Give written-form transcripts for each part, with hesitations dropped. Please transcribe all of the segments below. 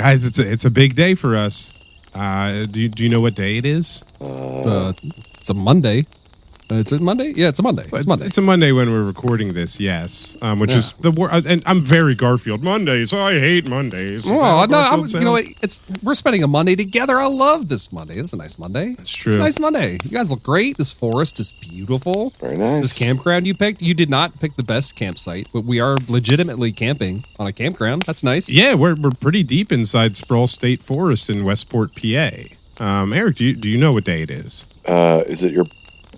Guys, it's a big day for us. Do you know what day it is? It's a Monday. It's a Monday? Yeah, it's a Monday. It's Monday. It's a Monday when we're recording this, yes. Which is the word. And I'm very Garfield. Mondays. I hate Mondays. Oh, no, you know what? We're spending a Monday together. I love this Monday. It's a nice Monday. That's true. It's a nice Monday. You guys look great. This forest is beautiful. Very nice. This campground you picked, you did not pick the best campsite, but we are legitimately camping on a campground. That's nice. Yeah, we're pretty deep inside Sproul State Forest in Westport, PA. Eric, do you know what day it is? Is it your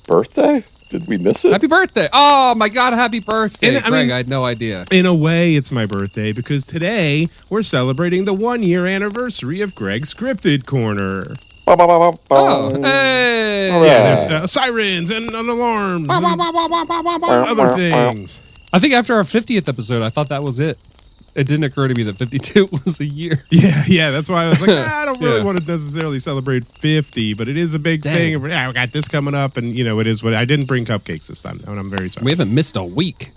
birthday? Did we miss it? Happy birthday. Oh, my God. Happy birthday. Greg, I had no idea. In a way, it's my birthday because today we're celebrating the 1-year anniversary of Greg's Cryptid Corner. Oh, hey. Yeah, there's sirens and alarms and other things. I think after our 50th episode, I thought that was it. It didn't occur to me that 52 was a year. Yeah, that's why I was like, I don't really want to necessarily celebrate 50, but it is a big thing. Yeah, we got this coming up, and it is what I didn't bring cupcakes this time, and I'm very sorry. We haven't missed a week.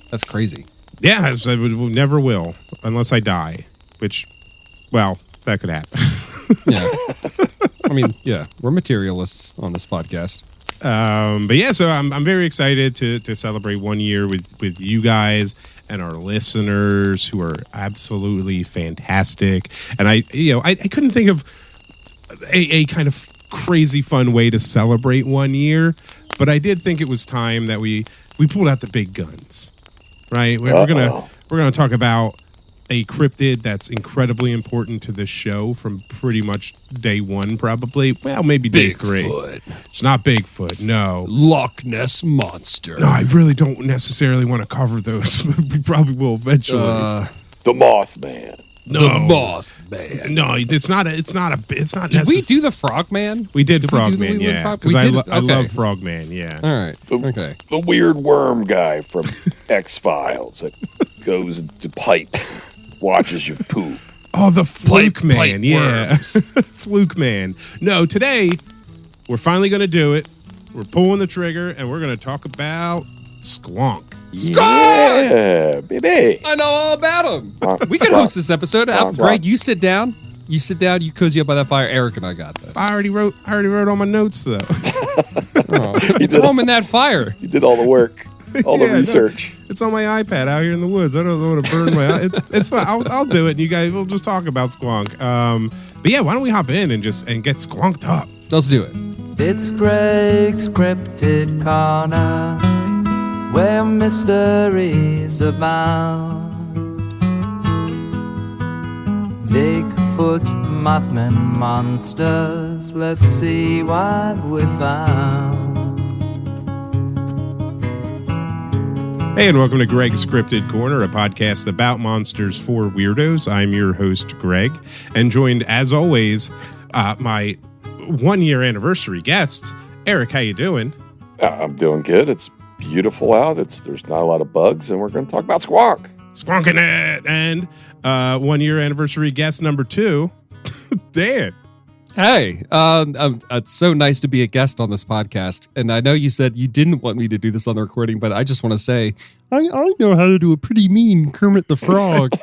That's crazy. Yeah, I never will, unless I die, which, well, that could happen. Yeah. I mean, yeah, we're materialists on this podcast. But yeah, so I'm very excited to celebrate 1 year with you guys and our listeners who are absolutely fantastic. And I couldn't think of a kind of crazy fun way to celebrate 1 year, but I did think it was time that we pulled out the big guns, right? We're gonna talk about a cryptid that's incredibly important to this show from pretty much day one, probably. Well, maybe day 3. It's not Bigfoot, no. Loch Ness Monster. No, I really don't necessarily want to cover those. We probably will eventually. The Mothman. No. The Mothman. No, it's not. Did we do the Frogman? We did Frogman, yeah. Because I love Frogman, yeah. All right. Okay. The weird worm guy from X-Files that goes into pipes and watches you poop. Oh, the Fluke Man, pipe yeah. Fluke Man. No, today, we're finally going to do it. We're pulling the trigger, and we're going to talk about Squonk. Squonk! Yeah, baby. I know all about him. We can host this episode. Greg, you sit down. You cozy up by that fire. Eric and I got this. I already wrote all my notes, though. You throw them in that fire. You did all the work. All the research. No, it's on my iPad out here in the woods. I don't want to burn my. It's fine. I'll do it. And you guys, we'll just talk about Squonk. But yeah, why don't we hop in and get skunked up? Let's do it. It's Greg's Cryptid Corner, where mysteries abound. Bigfoot, Mothman, monsters. Let's see what we found. Hey, and welcome to Greg's Cryptid Corner, a podcast about monsters for weirdos. I'm your host, Greg, and joined, as always, my 1-year anniversary guests. Eric, how you doing? I'm doing good. It's beautiful out. There's not a lot of bugs, and we're going to talk about Squonk. Squonking it! And 1-year anniversary guest number 2, Dan. Hey, it's so nice to be a guest on this podcast. And I know you said you didn't want me to do this on the recording, but I just want to say I know how to do a pretty mean Kermit the Frog.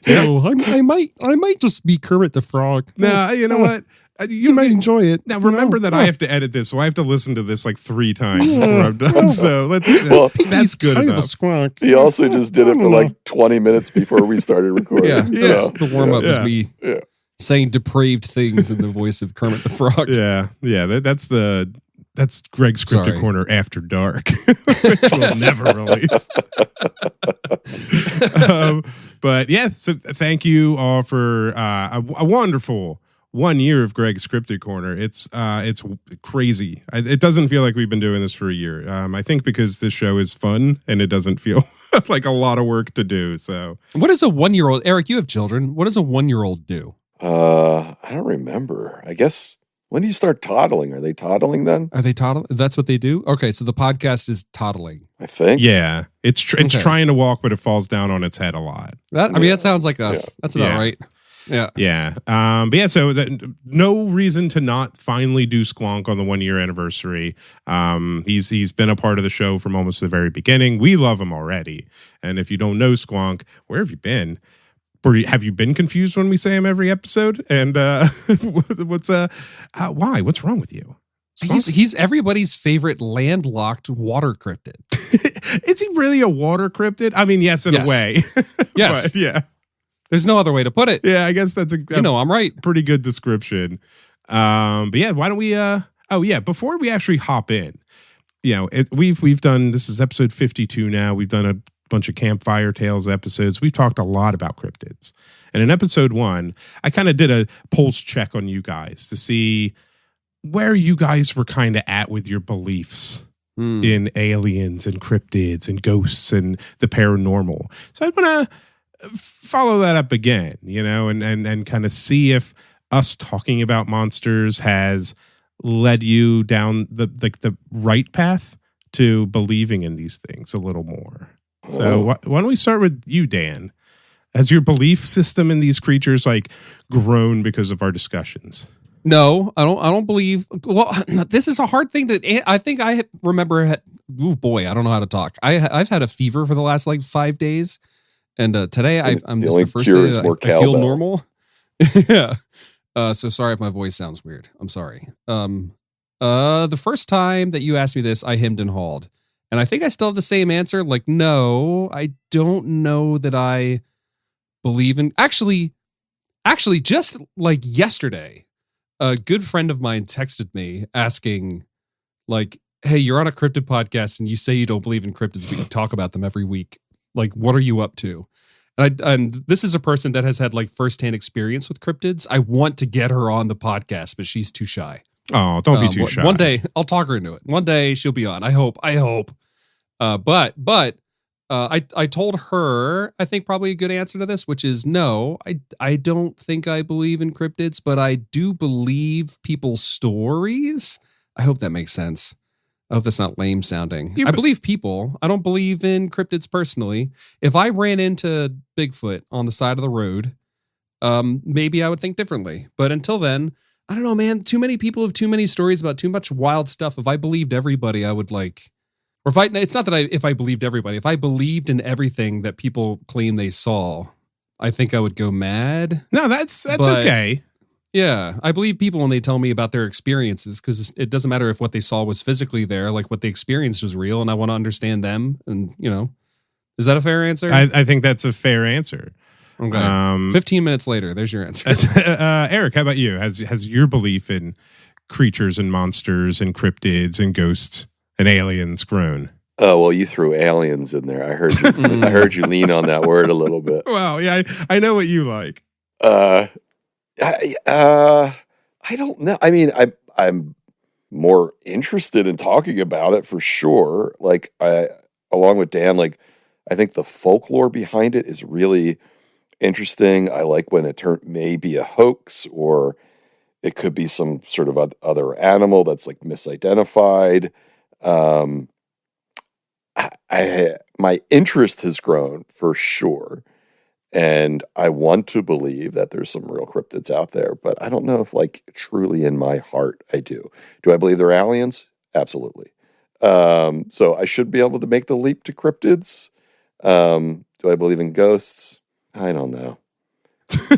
So I might just be Kermit the Frog. Now, you know what? You might enjoy it. Now, remember that I have to edit this, so I have to listen to this like 3 times before I'm done. So that's good enough. Squonk. He also just did it for like 20 minutes before we started recording. Yeah. So. The warm-up was me saying depraved things in the voice of Kermit the Frog. Yeah. That's Greg's Cryptid Corner After Dark, which we'll never release. But yeah, so thank you all for a wonderful 1 year of Greg's Cryptid Corner. It's crazy. It doesn't feel like we've been doing this for a year. I think because this show is fun and it doesn't feel like a lot of work to do. So, what does a 1-year-old? Eric, you have children. What does a 1-year-old do? I don't remember. I guess when do you start toddling? Are they toddling then? Are they toddling? That's what they do. Okay, so the podcast is toddling. I think. Yeah, it's trying to walk, but it falls down on its head a lot. That sounds like us. Yeah. That's about right. Yeah. But yeah, so no reason to not finally do Squonk on the 1-year anniversary. He's been a part of the show from almost the very beginning. We love him already. And if you don't know Squonk, where have you been? Have you been confused when we say him every episode? And why? What's wrong with you? He's everybody's favorite landlocked water cryptid. Is he really a water cryptid? I mean, yes, in a way. Yes. But, yeah. There's no other way to put it. Yeah, I guess that's I'm right. Pretty good description. But yeah, why don't we? Before we actually hop in, we've done. This is episode 52 now. We've done a bunch of Campfire Tales episodes. We've talked a lot about cryptids, and in episode 1, I kind of did a pulse check on you guys to see where you guys were kind of at with your beliefs in aliens and cryptids and ghosts and the paranormal. So I want to follow that up again, and kind of see if us talking about monsters has led you down the right path to believing in these things a little more. So why don't we start with you, Dan? Has your belief system in these creatures grown because of our discussions? No, I don't believe. Well, this is a hard thing I think I remember. Oh boy, I don't know how to talk. I've had a fever for the last 5 days, and today I'm just the first day that I feel normal. Yeah. So sorry if my voice sounds weird. I'm sorry. The first time that you asked me this, I hemmed and hawed, and I think I still have the same answer. No, I don't know that I believe in. Actually, just yesterday, a good friend of mine texted me asking, hey, you're on a cryptid podcast and you say you don't believe in cryptids, but you talk about them every week. What are you up to? And this is a person that has had firsthand experience with cryptids. I want to get her on the podcast, but she's too shy. Oh, don't be too shy. One day I'll talk her into it. One day she'll be on. I hope. But I told her, I think probably a good answer to this, which is no, I don't think I believe in cryptids, but I do believe people's stories. I hope that makes sense. I hope that's not lame sounding. I believe people. I don't believe in cryptids personally. If I ran into Bigfoot on the side of the road, maybe I would think differently. But until then, I don't know, man. Too many people have too many stories about too much wild stuff. If I believed everybody, I would it's not that if I believed everybody, if I believed in everything that people claim they saw, I think I would go mad. No, that's okay. Yeah, I believe people when they tell me about their experiences, because it doesn't matter if what they saw was physically there, what they experienced was real, and I want to understand them. And is that a fair answer? I think that's a fair answer. Okay. 15 minutes later, there's your answer. Eric, how about you? Has your belief in creatures and monsters and cryptids and ghosts and aliens grown? Oh, well, you threw aliens in there. I heard you. I heard you lean on that word a little bit. Well, yeah, I know what you like. I don't know. I mean, I'm more interested in talking about it for sure. Along with Dan, I think the folklore behind it is really interesting. I like when it may be a hoax, or it could be some sort of other animal that's misidentified. My interest has grown for sure. And I want to believe that there's some real cryptids out there, but I don't know if truly in my heart I do. Do I believe they're aliens? Absolutely. So I should be able to make the leap to cryptids. Do I believe in ghosts? I don't know.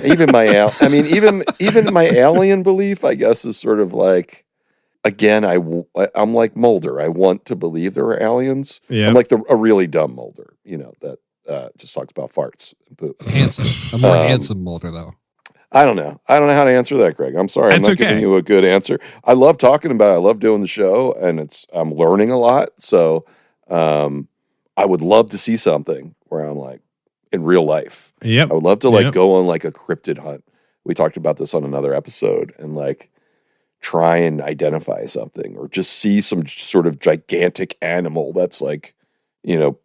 Even even my alien belief, I guess, is sort of again, I'm like Mulder. I want to believe there are aliens. Yeah. I'm a really dumb Mulder, that just talks about farts and poop. Handsome. I'm more handsome Mulder, though. I don't know how to answer that, Greg. I'm sorry. I'm not giving you a good answer. I love talking about it. I love doing the show, and I'm learning a lot. So I would love to see something where I'm in real life. Yep. I would love to go on a cryptid hunt. We talked about this on another episode, and try and identify something, or just see some sort of gigantic animal that's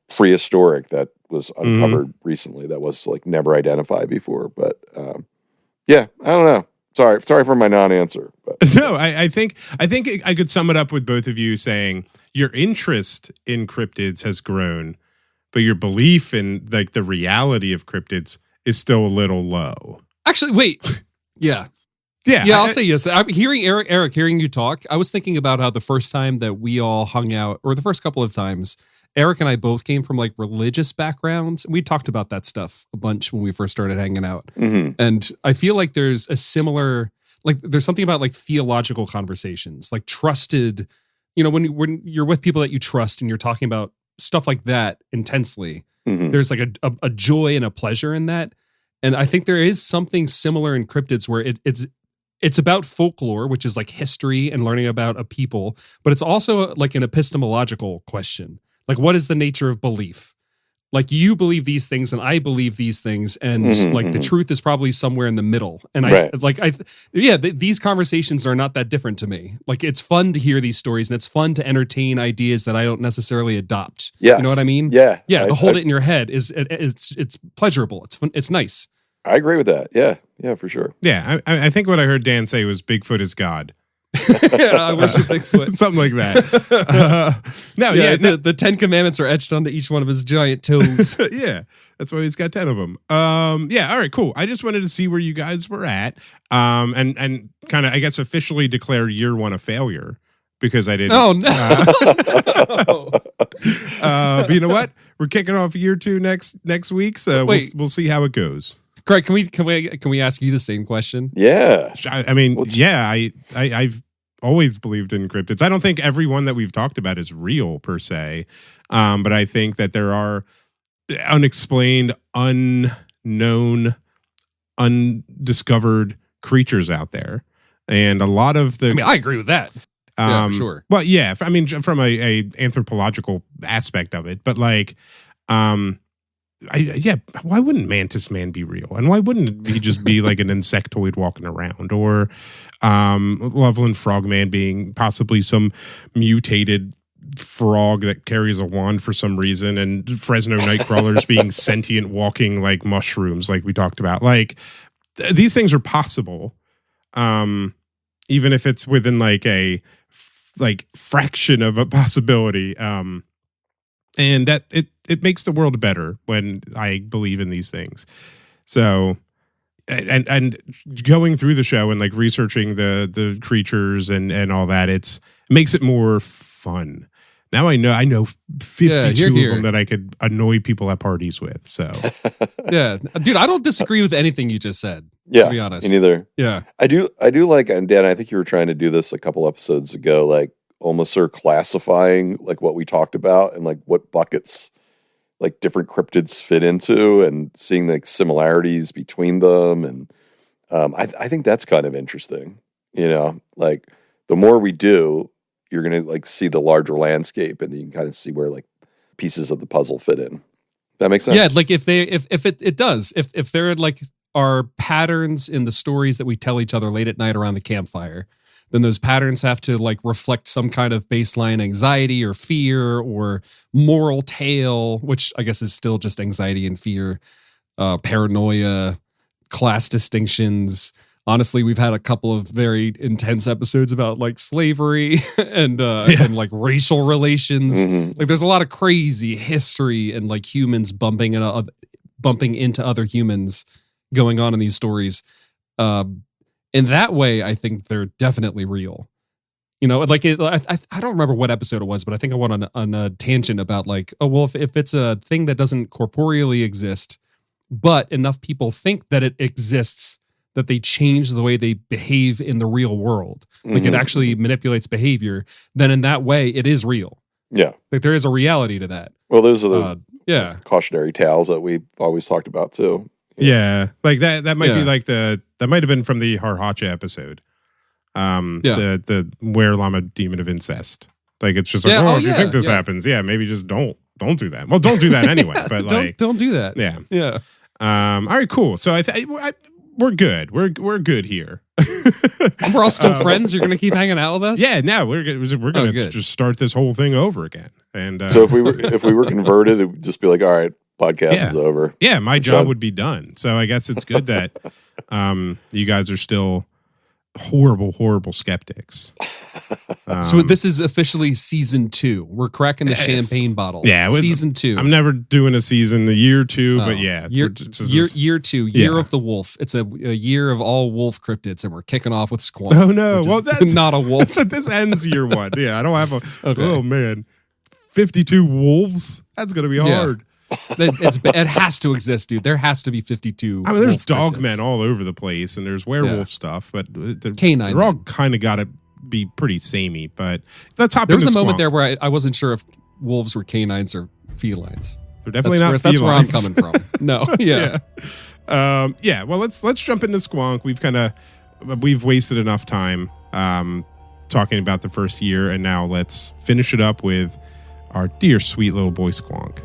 prehistoric that was uncovered recently that was never identified before. But yeah, I don't know. Sorry for my non-answer. But no, I think I could sum it up with both of you saying your interest in cryptids has grown, but your belief in the reality of cryptids is still a little low. Actually, wait. Yeah. Yeah, I'll say yes. I'm hearing Eric, hearing you talk. I was thinking about how the first time that we all hung out, or the first couple of times, Eric and I both came from like religious backgrounds. We talked about that stuff a bunch when we first started hanging out. Mm-hmm. And I feel like there's a similar, like there's something about like theological conversations, like trusted, when you're with people that you trust and you're talking about stuff like that intensely, Mm-hmm. there's like a joy and a pleasure in that. And I think there is something similar in cryptids where it's about folklore, which is like history and learning about a people, but it's also like an epistemological question. Like, what is the nature of belief? Like, you believe these things and I believe these things, and like the truth is probably somewhere in the middle. And these conversations are not that different to me. Like, it's fun to hear these stories and it's fun to entertain ideas that I don't necessarily adopt. Yes. You know what I mean? Yeah. To hold it in your head it's pleasurable. It's fun. It's nice. I agree with that. Yeah, for sure. Yeah, I think what I heard Dan say was Bigfoot is God. I worship Bigfoot. Something like that. The 10 Commandments are etched onto each one of his giant toes. Yeah, that's why he's got 10 of them. All right, cool. I just wanted to see where you guys were at, and kind of, I guess, officially declare year one a failure because I didn't. Oh no! But you know what? We're kicking off year two next week, so we'll see how it goes. Craig, can we ask you the same question? Yeah. I mean, I've always believed in cryptids. I don't think every one that we've talked about is real per se, but I think that there are unexplained, unknown, undiscovered creatures out there, and a lot of the. I mean, I agree with that. Yeah, for sure. Well, yeah. I mean, from a anthropological aspect of it, but like, why wouldn't Mantis Man be real? And why wouldn't he just be like an insectoid walking around? Or Loveland Frogman being possibly some mutated frog that carries a wand for some reason, and Fresno Nightcrawlers being sentient walking like mushrooms like we talked about. Like, these things are possible, even if it's within like a fraction of a possibility. And that it makes the world better when I believe in these things. So, and going through the show and like researching the creatures and all that, it makes it more fun. Now I know 52 of them that I could annoy people at parties with. So, yeah, dude, I don't disagree with anything you just said. Yeah, to be honest, me neither. Yeah, I do like, and Dan, I think you were trying to do this a couple episodes ago, like almost sort of classifying like what we talked about and like what buckets like different cryptids fit into, and seeing like similarities between them. And I think that's kind of interesting. Like the more we do, you're going to like see the larger landscape, and you can kind of see where like pieces of the puzzle fit in. That makes sense. Yeah. Like if it does, if there like are patterns in the stories that we tell each other late at night around the campfire, then those patterns have to like reflect some kind of baseline anxiety or fear or moral tale, which I guess is still just anxiety and fear, paranoia, class distinctions. Honestly, we've had a couple of very intense episodes about like slavery and like racial relations. Mm-hmm. Like there's a lot of crazy history and like humans bumping into other humans going on in these stories. In that way, I think they're definitely real. Like I don't remember what episode it was, but I think I went on a tangent about like, oh, well, if it's a thing that doesn't corporeally exist, but enough people think that it exists, that they change the way they behave in the real world, like it actually manipulates behavior, then in that way, it is real. Yeah. Like there is a reality to that. Well, those are those cautionary tales that we've always talked about too. Yeah, like that might be like that might have been from the Harhacha episode. The Were Llama Demon of Incest. Like it's just like, if you think this happens, maybe just don't do that. Well, don't do that anyway. But like, don't do that. Yeah, yeah. All right, cool. So we're good. We're good here. We're all still friends. You're gonna keep hanging out with us. Yeah, no, we're gonna just start this whole thing over again. And so if we were converted, it would just be like, all right, podcast is over. Yeah, my job would be done. So I guess it's good that you guys are still horrible skeptics. So this is officially season 2. We're cracking the champagne bottle. Yeah, season 2. I'm never doing a season, the year 2, but year 2, year of the wolf. It's a year of all wolf cryptids, and we're kicking off with Squonk. Oh no, well that's not a wolf. But this ends year 1. Yeah, I don't have a. Okay. Oh man. 52 wolves? That's going to be hard. It has to exist, dude. There has to be 52. I mean, there's wolf dog cryptids. men all over the place, and there's werewolf stuff, but Canine they're all men. kind of got to be pretty samey. But let's hop There was into a moment Squonk. there where I wasn't sure if wolves were canines or felines. They're definitely not That's where I'm felines. coming from. No, yeah. Well, let's jump into Squonk. We've wasted enough time talking about the first year, and now let's finish it up with our dear sweet little boy Squonk.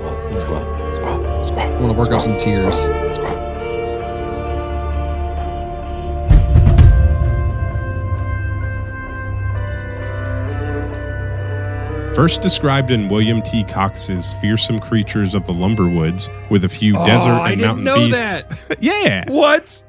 I want to work up some tears. First described in William T. Cox's Fearsome Creatures of the Lumberwoods, with a few desert and mountain beasts. Yeah. What?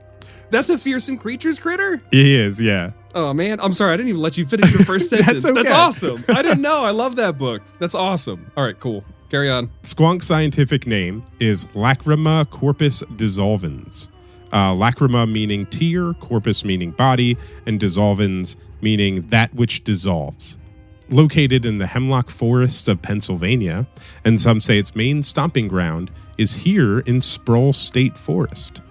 That's a Fearsome Creatures critter? He is, yeah. Oh, man. I'm sorry. I didn't even let you finish your first sentence. That's okay. That's awesome. I didn't know. I love that book. That's awesome. All right, cool. Carry on. Squonk's scientific name is Lacrima corpus dissolvens. Lacrima meaning tear, corpus meaning body, and dissolvens meaning that which dissolves. Located in the hemlock forests of Pennsylvania, and some say its main stomping ground is here in Sproul State Forest.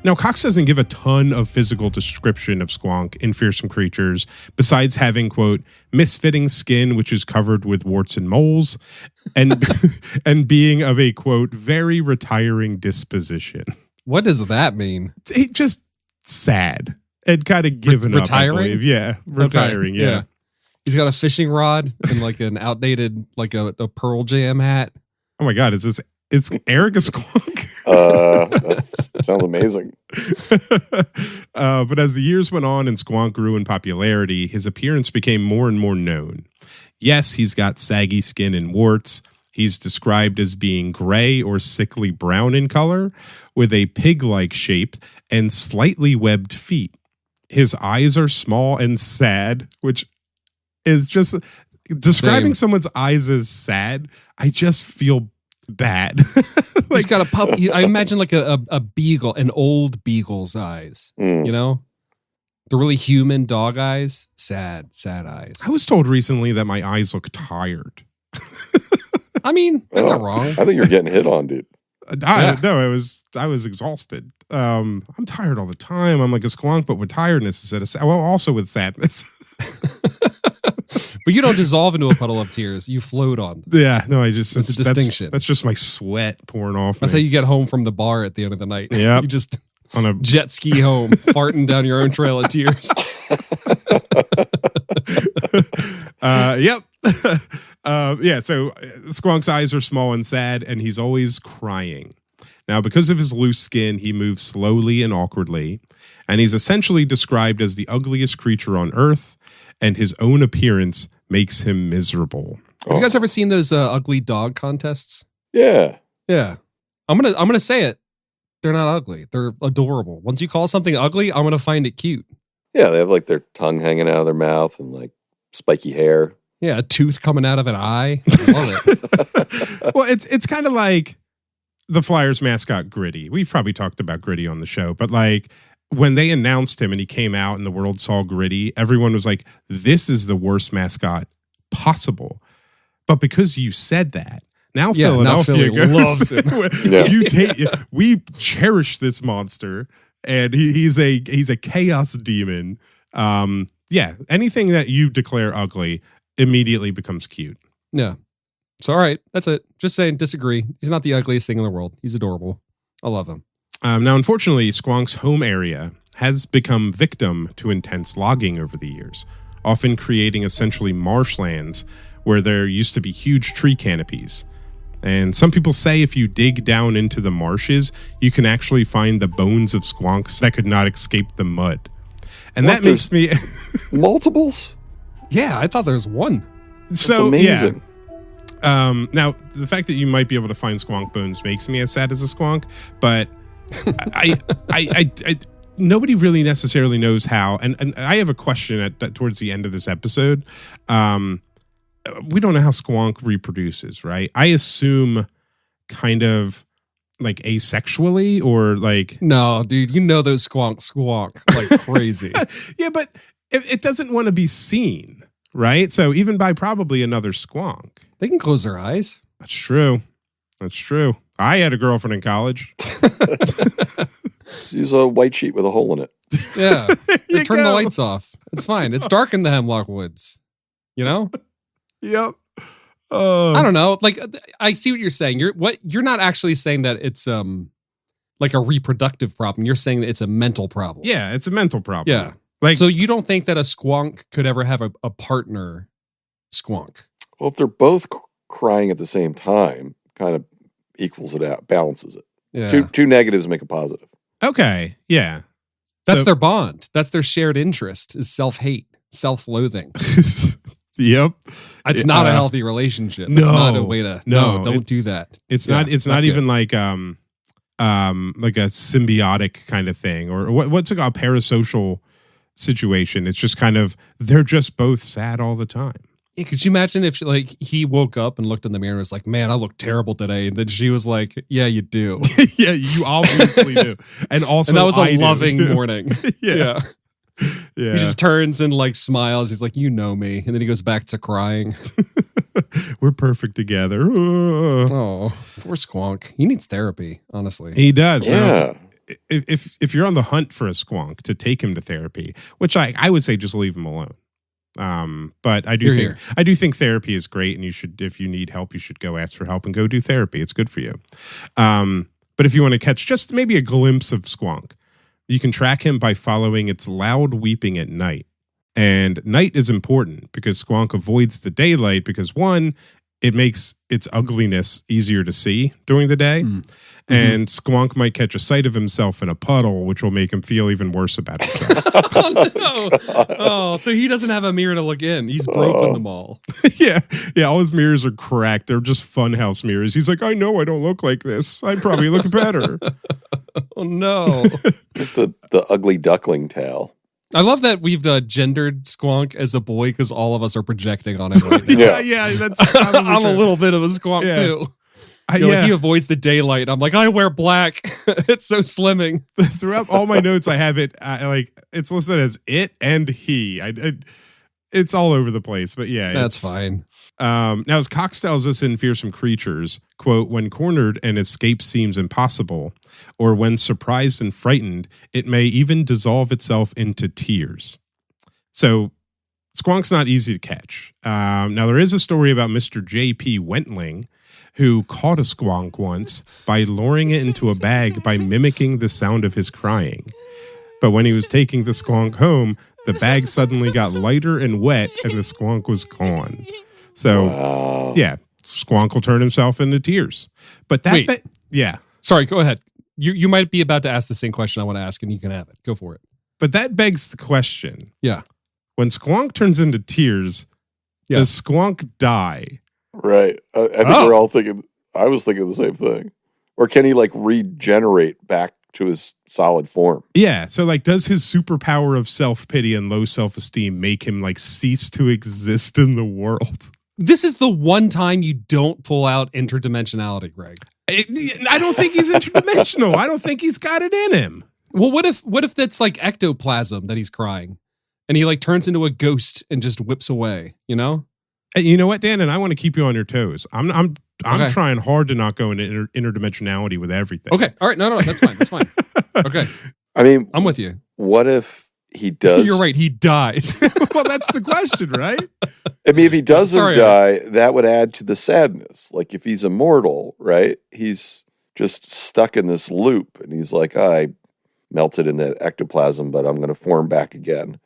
Now, Cox doesn't give a ton of physical description of Squonk in Fearsome Creatures, besides having, quote, misfitting skin which is covered with warts and moles, and and being of a, quote, very retiring disposition. What does that mean? He just sad and kind of given up, retiring? I believe. Yeah, retiring, Okay, yeah. He's got a fishing rod and like an outdated, like a Pearl Jam hat. Oh my God, is Eric a Squonk? That sounds amazing. But as the years went on and Squonk grew in popularity, his appearance became more and more known. Yes, he's got saggy skin and warts. He's described as being gray or sickly brown in color, with a pig-like shape and slightly webbed feet. His eyes are small and sad, which is just describing someone's eyes as sad. I just feel bad. He's got a puppy. I imagine like a beagle, an old beagle's eyes. You know, the really human dog eyes. Sad eyes. I was told recently that my eyes look tired. I mean, they're not wrong. I think you're getting hit on, dude. No, I was exhausted. I'm tired all the time. I'm like a Squonk, but with tiredness instead of also with sadness. But you don't dissolve into a puddle of tears. You float on them. Yeah, no, it's a distinction. That's just my sweat pouring off. That's how you get home from the bar at the end of the night. Yeah, you just on a jet ski home, farting down your own trail of tears. Yep. So Squonk's eyes are small and sad, and he's always crying. Now, because of his loose skin, he moves slowly and awkwardly, and he's essentially described as the ugliest creature on Earth, and his own appearance makes him miserable. Have you guys ever seen those ugly dog contests? Yeah. Yeah. I'm gonna say it. They're not ugly. They're adorable. Once you call something ugly, I'm gonna find it cute. Yeah, they have like their tongue hanging out of their mouth and like spiky hair. Yeah, a tooth coming out of an eye. I love it. Well, it's kind of like the Flyers mascot Gritty. We've probably talked about Gritty on the show, but like when they announced him and he came out and the world saw Gritty, everyone was like, this is the worst mascot possible. But because you said that, now Philadelphia loves him. We cherish this monster, and he's a chaos demon. Anything that you declare ugly immediately becomes cute. Yeah. So all right, that's it. Just saying, disagree. He's not the ugliest thing in the world. He's adorable. I love him. Now, unfortunately, Squonk's home area has become victim to intense logging over the years, often creating essentially marshlands where there used to be huge tree canopies. And some people say if you dig down into the marshes, you can actually find the bones of Squonks that could not escape the mud. And that makes me... multiples? Yeah, I thought there was one. That's amazing. Yeah. Now, the fact that you might be able to find Squonk bones makes me as sad as a Squonk, but I nobody really necessarily knows how. And I have a question towards the end of this episode. We don't know how Squonk reproduces, right? I assume kind of like asexually or like... No, dude, you know those squonk like crazy. Yeah, but it doesn't want to be seen, right? So even by probably another squonk. They can close their eyes. That's true. I had a girlfriend in college. Use a white sheet with a hole in it. Yeah. Or turn the lights off. It's fine. It's dark in the Hemlock Woods. You know? Yep. I don't know. Like, I see what you're saying. You're not actually saying that it's like a reproductive problem. You're saying that it's a mental problem. Yeah, it's a mental problem. Yeah. Like, so you don't think that a squonk could ever have a partner squonk? Well, if they're both crying at the same time, kind of equals it out, balances it. Yeah. Two negatives make a positive. okay, yeah. That's So- their bond. That's their shared interest is self-hate, self-loathing. Yep. It's not a healthy relationship. It's no, not a way to don't do that. It's Yeah, not. It's not good. even like a symbiotic kind of thing, or what's it called, a parasocial situation. It's just kind of they're just both sad all the time. Yeah, could you imagine if like he woke up and looked in the mirror and was like, "Man, I look terrible today," and then she was like, "Yeah, you do." Yeah, you obviously do, and also And that was I a do, loving too. morning. Yeah. He just turns and like smiles. He's like, "You know me," and then he goes back to crying. We're perfect together. Oh, poor Squonk. He needs therapy. Honestly, He does. Yeah. Now, if you're on the hunt for a squonk, to take him to therapy, which I would say just leave him alone. But I do Hear, think therapy is great, and you should, if you need help, you should go ask for help and go do therapy. It's good for you. But if you want to catch just maybe a glimpse of Squonk, you can track him by following its loud weeping at night. And night is important because Squonk avoids the daylight because, one, it makes its ugliness easier to see during the day. And Squonk might catch a sight of himself in a puddle, which will make him feel even worse about himself. Oh no! Oh, so he doesn't have a mirror to look in. He's broken them all. Yeah. All his mirrors are cracked. They're just funhouse mirrors. He's like, I know I don't look like this. I probably look better. Oh no! The ugly duckling tale. I love that we've gendered Squonk as a boy because all of us are projecting on him right now. Yeah. That's probably I'm true. a little bit of a Squonk too. Like, he avoids the daylight. I'm like, I wear black. It's so slimming. Throughout all my notes, I have it like it's listed as it and he. It's all over the place, but yeah, That's fine. Now, as Cox tells us in Fearsome Creatures, quote, when cornered and escape seems impossible, or when surprised and frightened, it may even dissolve itself into tears. So Squonk's not easy to catch. Now, there is a story about Mr. J.P. Wentling, who caught a squonk once by luring it into a bag by mimicking the sound of his crying. But when he was taking the squonk home, the bag suddenly got lighter and wet and the squonk was gone. So, yeah, Squonk will turn himself into tears. But that, yeah. Sorry, go ahead. You might be about to ask the same question I want to ask, and you can have it. Go for it. But that begs the question. Yeah. When Squonk turns into tears, does Squonk die? Right. I think we're all thinking, I was thinking the same thing. Or can he like regenerate back to his solid form? Yeah. So like, does his superpower of self-pity and low self-esteem make him like cease to exist in the world? This is the one time you don't pull out interdimensionality, Greg. I don't think he's interdimensional. I don't think he's got it in him. Well, what if that's like ectoplasm that he's crying and he like turns into a ghost and just whips away, you know? You know what, Dan? And I want to keep you on your toes. I'm Okay. trying hard to not go into interdimensionality with everything. Okay. All right. No, that's fine. That's fine. Okay. I mean, I'm with you. what if he does? You're right. He dies. Well, that's the question, right? I mean, if he doesn't Sorry, die, that would add to the sadness. Like if he's immortal, right? He's just stuck in this loop and he's like, I melted in the ectoplasm, but I'm going to form back again.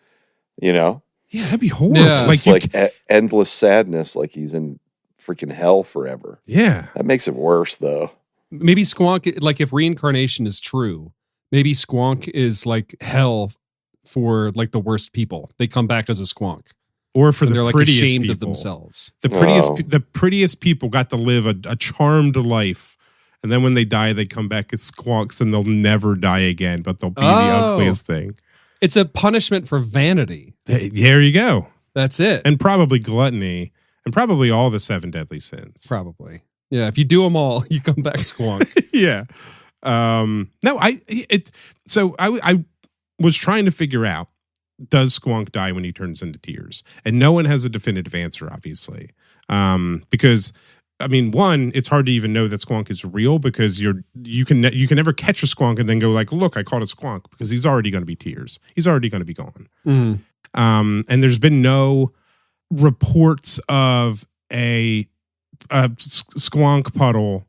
You know? Yeah, that'd be horrible. Yeah. Like endless sadness, like he's in freaking hell forever. Yeah. That makes it worse, though. Maybe Squonk, like if reincarnation is true, maybe Squonk is like hell for like the worst people. They come back as a Squonk. Or for And the they're like prettiest ashamed people. of themselves. The prettiest people got to live a charmed life. And then when they die, they come back as Squonks and they'll never die again, but they'll be the ugliest thing. It's a punishment for vanity. There you go. That's it. And probably gluttony and probably all the 7 deadly sins. Probably. Yeah. If you do them all, you come back Squonk. Yeah. No, I was trying to figure out does Squonk die when he turns into tears? And no one has a definitive answer, obviously, because I mean, one, it's hard to even know that Squonk is real because you can never catch a Squonk and then go like, look, I caught a Squonk, because he's already going to be tears. He's already going to be gone. Mm. And there's been no reports of a Squonk puddle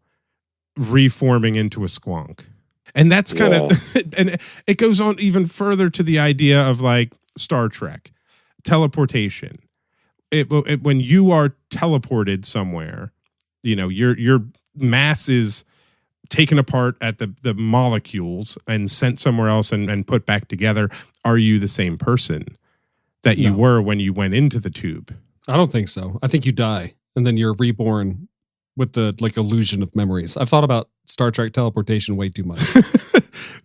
reforming into a Squonk. And that's kind of, and it goes on even further to the idea of like Star Trek, teleportation. When you are teleported somewhere, you know, your mass is taken apart at the molecules and sent somewhere else and put back together. Are you the same person that you were when you went into the tube? I don't think so. I think you die and then you're reborn with the like illusion of memories. I've thought about Star Trek teleportation way too much.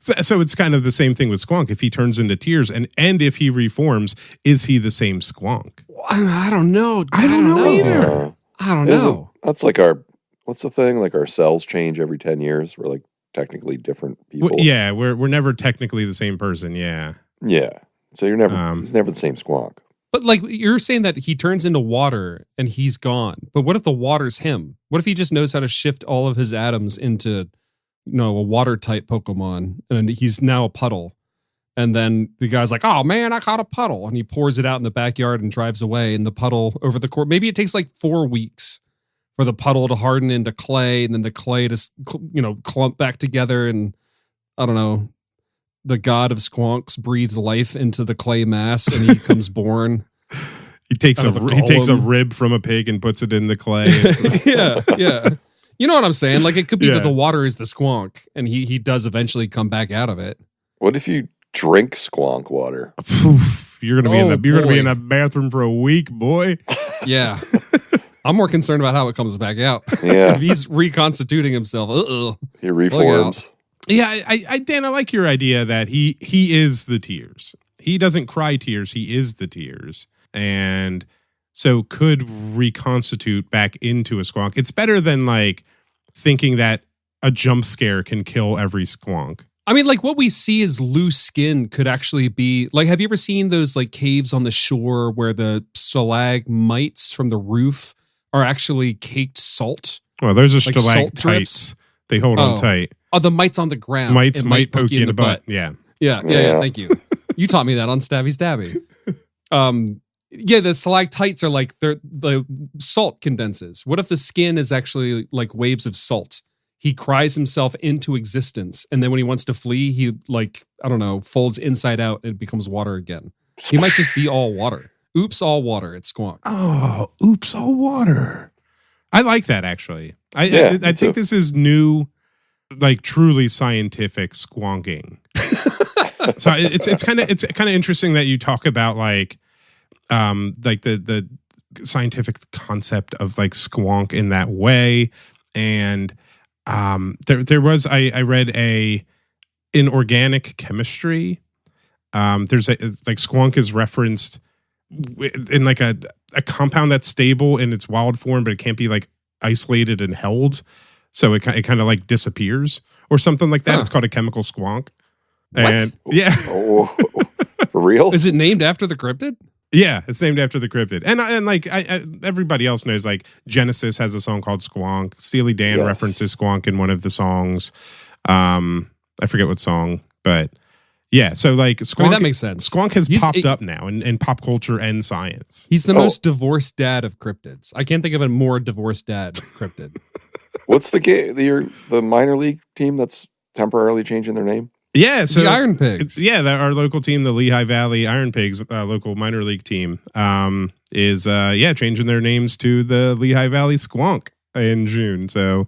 So it's kind of the same thing with Squonk. If he turns into tears and if he reforms, is he the same Squonk? I don't know. I don't know either. I don't know. That's like what's the thing? Like our cells change every 10 years. We're like technically different people. Yeah, we're never technically the same person. Yeah. Yeah. So you're never, he's never the same Squonk. But like you're saying that he turns into water and he's gone. But what if the water's him? What if he just knows how to shift all of his atoms into, a water type Pokemon and he's now a puddle? And then the guy's like, oh man, I caught a puddle. And he pours it out in the backyard and drives away. And the puddle over the course, maybe it takes like 4 weeks for the puddle to harden into clay and then the clay to, clump back together. And I don't know, the god of Squonks breathes life into the clay mass and he becomes born. He takes a rib from a pig and puts it in the clay. Yeah. You know what I'm saying? Like it could be that the water is the Squonk and he does eventually come back out of it. What if you drink Squonk water? You're gonna be in a bathroom for a week, boy. Yeah. I'm more concerned about how it comes back out. Yeah. If he's reconstituting himself, he reforms. Yeah, Dan, I like your idea that he is the tears. He doesn't cry tears. He is the tears. And so could reconstitute back into a Squonk. It's better than like thinking that a jump scare can kill every Squonk. I mean, like what we see as loose skin could actually be like, have you ever seen those like caves on the shore where the stalagmites from the roof are actually caked salt? Well, those are like stalactites. They hold on tight. Oh, the mites on the ground. Mites might poke you in the butt. Yeah. Yeah. Thank you. You taught me that on Stabby Stabby. Yeah, the stalactites are like the salt condenses. What if the skin is actually like waves of salt? He cries himself into existence, and then when he wants to flee, he folds inside out and becomes water again. He might just be all water. Oops, all water. It's Squonk. Oh, oops, all water. I like that actually. I think this is new, like truly scientific squonking. So it's kind of interesting that you talk about like the scientific concept of like Squonk in that way. And there was I read in organic chemistry, there's like Squonk is referenced in like a compound that's stable in its wild form, but it can't be like isolated and held, so it kind of like disappears or something like that. It's called a chemical Squonk. What? And yeah. Oh, for real? Is it named after the cryptid? Yeah, it's named after the cryptid. And everybody else knows, like Genesis has a song called Squonk. Steely Dan references Squonk in one of the songs. I forget what song, but yeah. So like Squonk, that makes sense. Squonk has popped up now in pop culture and science. He's the most divorced dad of cryptids. I can't think of a more divorced dad cryptid. What's the minor league team that's temporarily changing their name? Yeah, so the Iron Pigs. Our local team, the Lehigh Valley Iron Pigs, local minor league team, is changing their names to the Lehigh Valley Squonk in June. So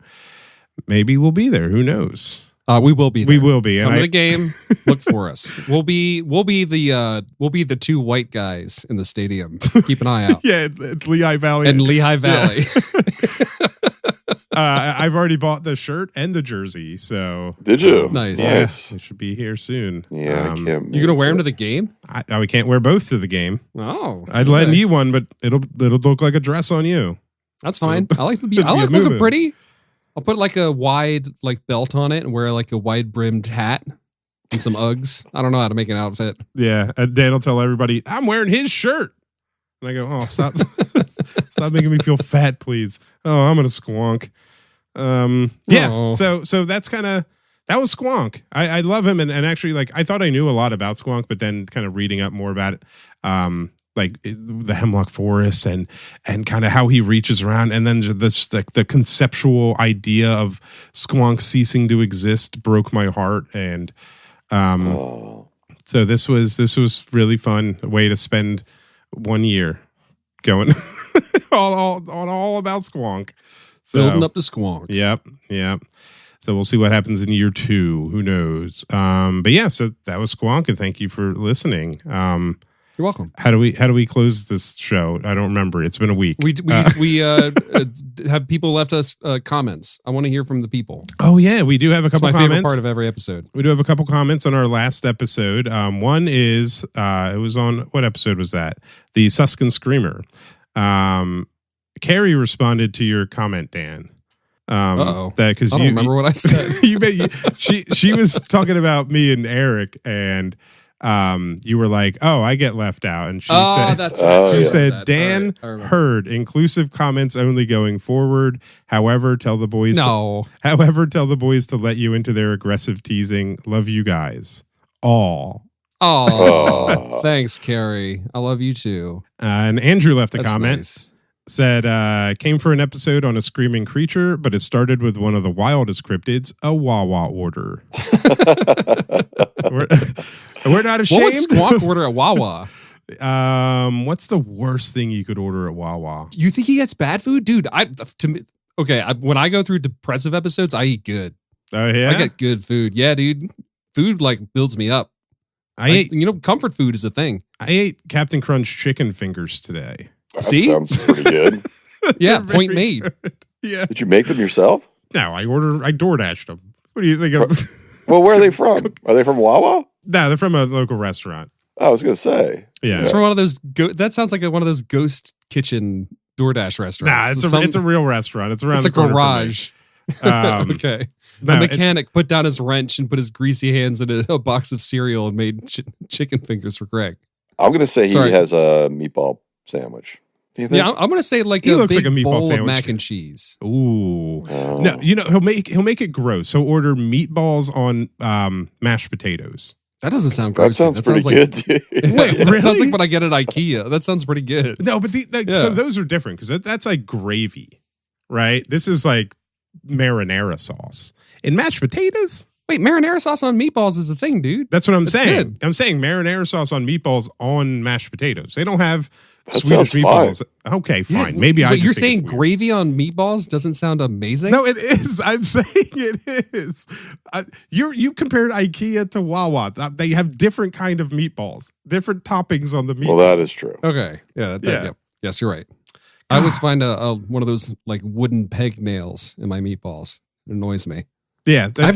maybe we'll be there. Who knows? We will be. There. We will be. Come to the game. Look for us. We'll be the two white guys in the stadium. Keep an eye out. Yeah, it's Lehigh Valley and Lehigh Valley. I've already bought the shirt and the jersey. So did you? Nice. Yeah, it should be here soon. Yeah, I can't. You gonna wear them to the game? We can't wear both to the game. Oh, I'd lend you one, but it'll look like a dress on you. That's fine. I like looking pretty. I'll put like a wide like belt on it and wear like a wide brimmed hat. and some Uggs. I don't know how to make an outfit. Yeah, and Dan will tell everybody, I'm wearing his shirt. And I go, oh, stop stop making me feel fat, please. Oh, I'm gonna squonk. Yeah, Oh. so that's kind of, that was Squonk. I love him, and actually, like, I thought I knew a lot about Squonk, but then kind of reading up more about it, like the Hemlock Forest and kind of how he reaches around, and then this, like, the conceptual idea of Squonk ceasing to exist broke my heart, and so this was really fun, a way to spend 1 year going all about Squonk. So, Building up to Squonk. Yep. So we'll see what happens in year 2. Who knows? But yeah, so that was Squonk, and thank you for listening. You're welcome. How do we close this show? I don't remember. It's been a week. We have people left us comments. I want to hear from the people. Oh yeah, we do have a couple It's my comments. favorite part of every episode. We do have a couple comments on our last episode. One is it was on, what episode was that? The Suskin Screamer. Carrie responded to your comment, Dan. Uh-oh. That because I don't remember what I said. she was talking about me and Eric, and you were like, "Oh, I get left out," and she said, "That's right." She yeah. said, That. "Dan All right, heard inclusive comments only going forward. However, tell the boys. However, tell the boys to let you into their aggressive teasing. Love you guys all." Oh, thanks, Carrie. I love you too. And Andrew left a That's comment. nice. Said, came for an episode on a screaming creature, but it started with one of the wildest cryptids, a Wawa order. we're not ashamed. What would Squonk order at Wawa? What's the worst thing you could order at Wawa? You think he gets bad food? Dude, when I go through depressive episodes, I eat good. Oh, yeah? I get good food. Yeah, dude. Food, like, builds me up. I ate comfort food is a thing. I ate Captain Crunch chicken fingers today. That See? sounds pretty good. Yeah, They're point very made. good. Yeah. Did you make them yourself? No, I DoorDashed them. What do you think of? Well, where are they from? Are they from Wawa? No, they're from a local restaurant. I was going to say. Yeah. It's from one of those. That sounds like one of those ghost kitchen DoorDash restaurants. Nah, it's a real restaurant. It's around It's a the corner from me. garage. No, Okay. The mechanic put down his wrench and put his greasy hands in a box of cereal and made chicken fingers for Greg. I'm going to say he has a meatball sandwich. Do you think? Yeah, I'm going to say like He a looks big like a meatball bowl sandwich. of mac and cheese. Ooh. Oh. No, he'll make it gross. He'll order meatballs on mashed potatoes. That doesn't sound That gross. sounds pretty good. Wait, That sounds really? like what I get at IKEA. That sounds pretty good. No, but Yeah. so those are different because that's like gravy, right? This is like marinara sauce. In mashed potatoes? Wait, marinara sauce on meatballs is a thing, dude. That's what I'm That's saying. good. I'm saying marinara sauce on meatballs on mashed potatoes. They don't have That Swedish sounds meatballs. Okay, fine. Maybe I But just you're think saying it's weird. gravy on meatballs doesn't sound amazing? No, it is. I'm saying it is. You compared IKEA to Wawa. They have different kind of meatballs, different toppings on the meatballs. Well, that is true. Okay. Yeah. Yeah. Yes, you're right. I always find a one of those like wooden peg nails in my meatballs. It annoys me. Yeah, I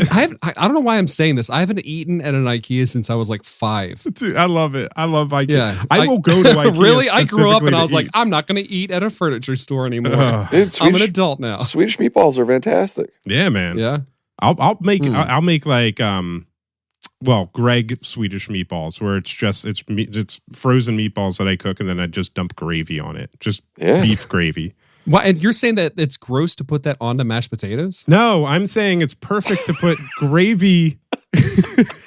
don't know why I'm saying this. I haven't eaten at an IKEA since I was like 5. dude, I love it. I love IKEA. Yeah, I will go to IKEA. Really, I grew up and I was specifically like, I'm not going to eat at a furniture store anymore. Ugh. Dude, I'm an Swedish, adult now. Swedish meatballs are fantastic. yeah, man. Yeah. I'll make like Greg Swedish meatballs where it's frozen meatballs that I cook and then I just dump gravy on it, just Yeah. beef gravy. Why? And you're saying that it's gross to put that onto mashed potatoes? No, I'm saying it's perfect to put gravy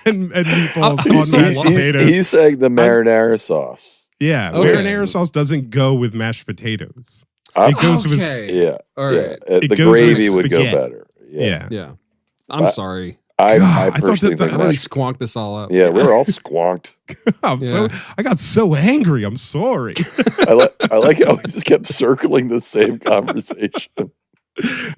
and meatballs I'm on so mashed lost. potatoes. He's saying the marinara sauce. Yeah, Okay. marinara sauce doesn't go with mashed potatoes. I'm- It goes with Okay. Yeah. All yeah. right. It The goes with gravy would go spaghetti. better. yeah. Yeah. I'm sorry. I God, I thought personally that think I really mashed- squonked this all up. Yeah, we're all squonked. I got so angry. I'm sorry. I like how we just kept circling the same conversation.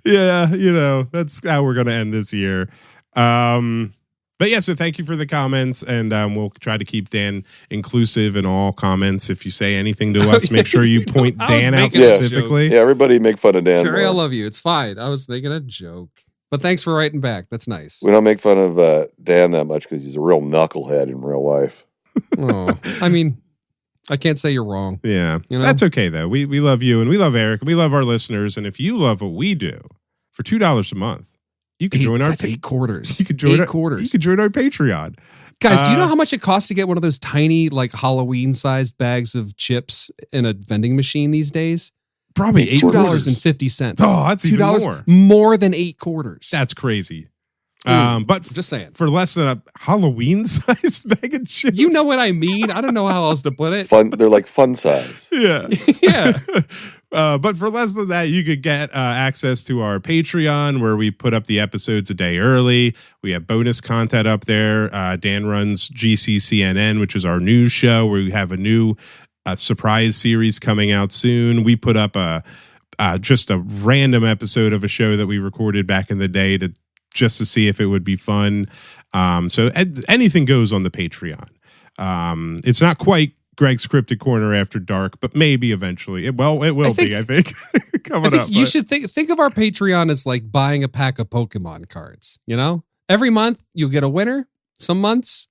Yeah, that's how we're going to end this year. But yeah, so thank you for the comments, and we'll try to keep Dan inclusive in all comments. If you say anything to us, make sure you point I was Dan out making a joke. specifically. Yeah, everybody make fun of Dan. Carrie, I more. love you. It's fine. I was making a joke. But thanks for writing back. That's nice. We don't make fun of Dan that much because he's a real knucklehead in real life. Oh, I mean, I can't say you're wrong. Yeah, You know? that's okay though. We love you, and we love Eric, and we love our listeners. And if you love what we do, for $2 a month, you could join our That's 8 quarters. you could join eight quarters. You could join our Patreon. Guys, do you know how much it costs to get one of those tiny, like Halloween-sized bags of chips in a vending machine these days? Probably $2.50. Oh, that's even more. More than 8 quarters. That's crazy. But just saying, for less than a Halloween-sized bag of chips. You know what I mean? I don't know how else to put it. Fun. They're like fun size. Yeah. Yeah. But for less than that, you could get access to our Patreon, where we put up the episodes a day early. We have bonus content up there. Dan runs GCCNN, which is our news show, where we have a new surprise series coming out soon. We put up just a random episode of a show that we recorded back in the day just to see if it would be fun. So anything goes on the Patreon. It's not quite Greg's Cryptid Corner After Dark, but maybe eventually. It will be, I think. Coming up. You should think of our Patreon as like buying a pack of Pokemon cards. You know, every month you'll get a winner. Some months,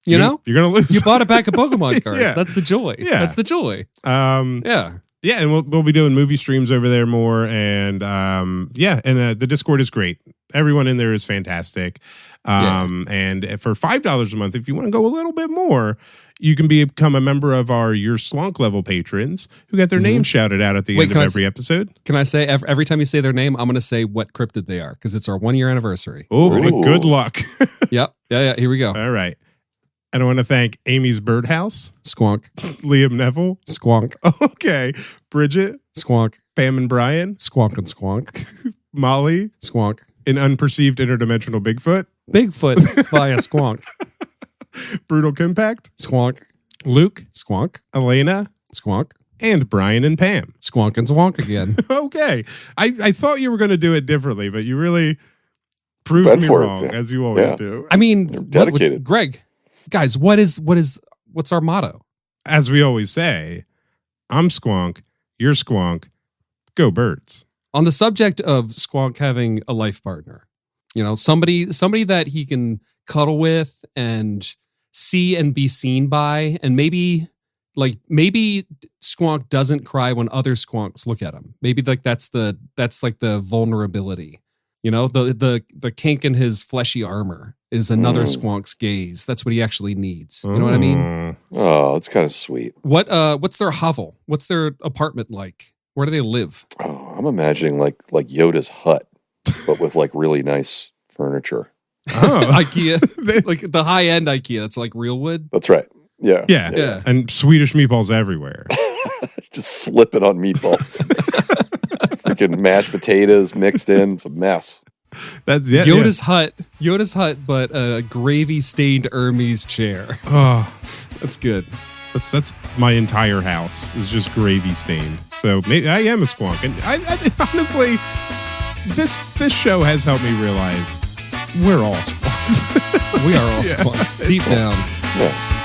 you're going to lose. You bought a pack of Pokemon cards. Yeah. That's the joy. Yeah. That's the joy. Yeah. Yeah, and we'll be doing movie streams over there more, and the Discord is great. Everyone in there is fantastic. And for $5 a month, if you want to go a little bit more, you can become a member of our Your Squonk level patrons who get their name shouted out at the end of every episode. Can I say every time you say their name, I'm going to say what cryptid they are because it's our 1-year anniversary. Oh, good luck. Yep. Yeah. Here we go. All right. And I want to thank Amy's Birdhouse, Squonk, Liam Neville, Squonk, okay, Bridget, Squonk, Pam and Brian, Squonk and Squonk, Molly, Squonk, an unperceived interdimensional Bigfoot via Squonk, Brutal Compact, Squonk, Luke, Squonk, Elena, Squonk, and Brian and Pam. Squonk and Squonk again. Okay. I thought you were going to do it differently, but you really proved me wrong, as you always do. I mean, dedicated. Greg, guys, what's our motto? As we always say, I'm Squonk, you're Squonk, go birds. On the subject of Squonk having a life partner, you know, somebody that he can cuddle with and see and be seen by, and maybe Squonk doesn't cry when other Squonks look at him. Maybe that's like the vulnerability. You know, the kink in his fleshy armor is another Squonk's gaze. That's what he actually needs. You know what I mean? Oh, it's kind of sweet. What's their hovel? What's their apartment like? Where do they live? Oh, I'm imagining like Yoda's hut, but with like really nice furniture. Oh. IKEA, like the high end IKEA. That's like real wood. That's right. Yeah. Yeah. And Swedish meatballs everywhere. Just slip it on meatballs. Freaking mashed potatoes mixed in. It's a mess. That's Yoda's hut, but a gravy stained Hermes chair. Oh, that's good. That's my entire house is just gravy stained. So maybe I am a Squonk, and I honestly, this show has helped me realize we're all Squonks. We are all Squonks deep down. Yeah.